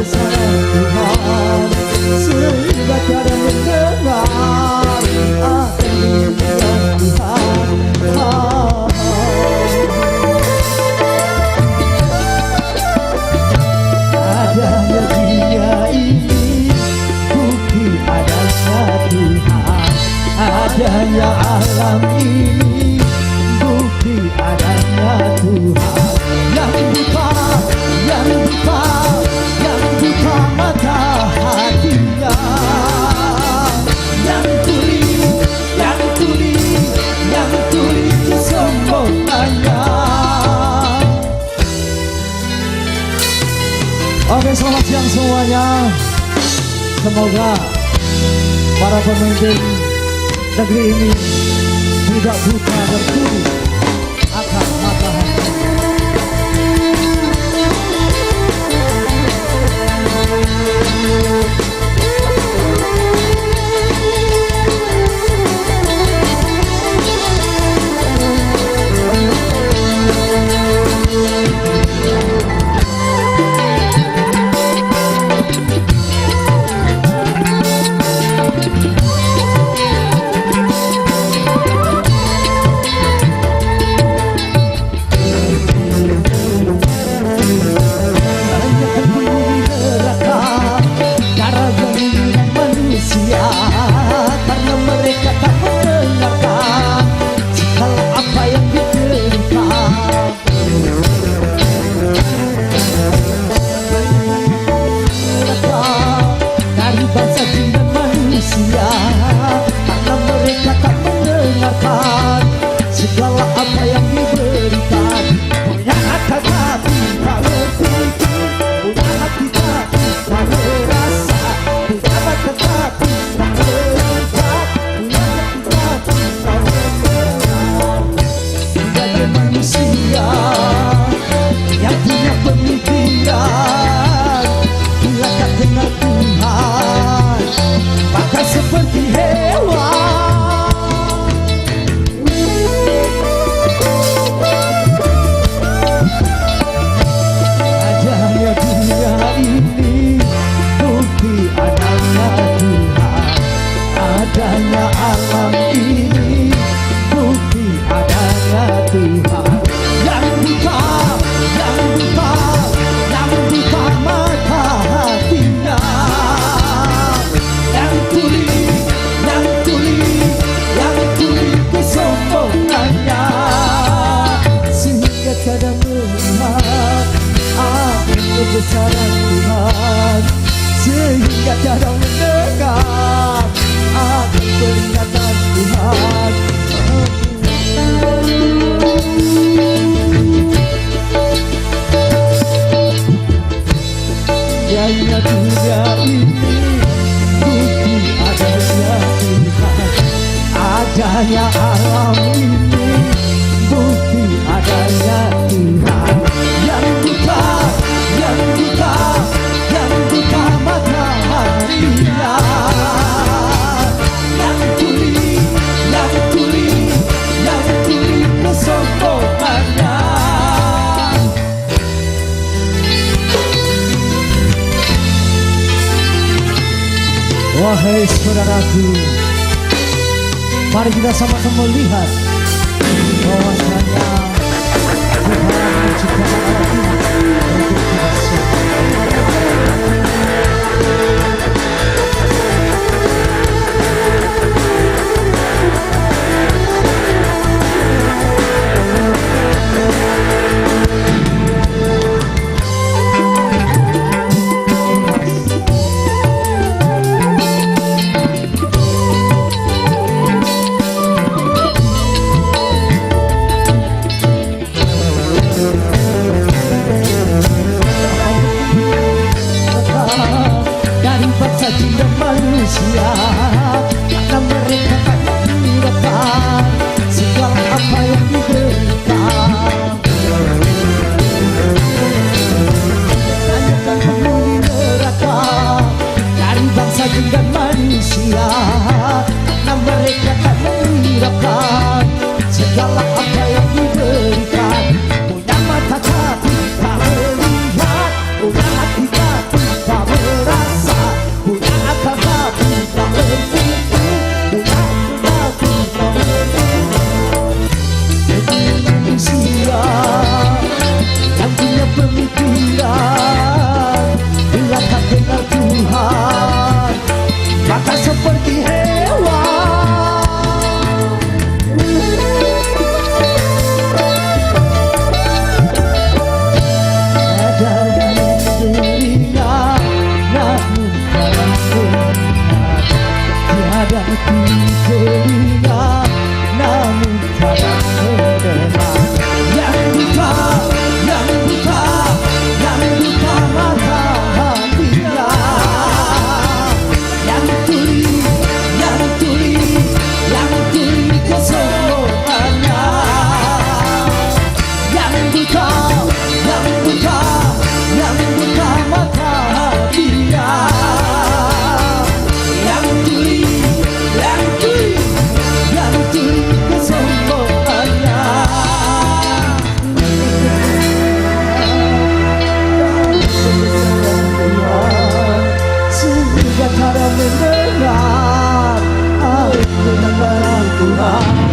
kebesaran Tuhan, sehingga tiada mendengar akan kemuliaan Tuhan. Adanya dunia ini bukti adanya Tuhan, adanya alam ini bukti adanya Tuhan. Yang buta, yang buta, yang buta mata hatinya, yang tuli, yang tuli, yang tuli kesombongannya. Oke, selamat siang semuanya. Semoga para pemimpin negeri ini tidak buta dan tuli akan mata hati. Karena mereka tak mendengarkan segala apa yang diberikan. Mereka dari bangsa jin dan manusia, karena mereka tak mendengarkan segala apa yang diberikan. Punya akal tapi tak berpikir, punya hati tapi tak merasa, punya mata tapi tak melihat, punya hati tapi tak mendengar. Sebagai manusia yang punya pemikiran, bila tak kenal Tuhan maka seperti hewan. Adanya dunia ini bukti adanya Tuhan, adanya alam ini bukti adanya Tuhan. Yang buta, yang buta, yang buta mata hatinya, yang tuli, yang tuli, yang tuli kesombongannya, sehingga tiada melihat akan kebesaran Tuhan, sehingga tiada mendengar akan peringatan Tuhan. Adanya dunia ini bukti adanya Tuhan, adanya alam ini bukti adanya Tuhan. Yang buta, yang buta, yang buta mata hatinya, yang tuli, yang tuli, yang tuli kesombongannya. Wahai saudaraku, mari kita sama-sama melihat bahwasanya Tuhan menciptakan alam ini untuk kita semua. punya pemikiran, bila tak kenal Tuhan maka seperti hewan. Ada yang telinga namun tak mendengar, tiada telinga namun tak mendengar. Yang buta, yang buta, yang buta mata hatinya, yang tuli, yang tuli, yang tuli kesombongannya. Yang buta, yang buta, yang buta mata hatinya, yang tuli, yang tuli, yang tuli kesombongannya. Sehingga cara mendengar aku dengan Tuhan.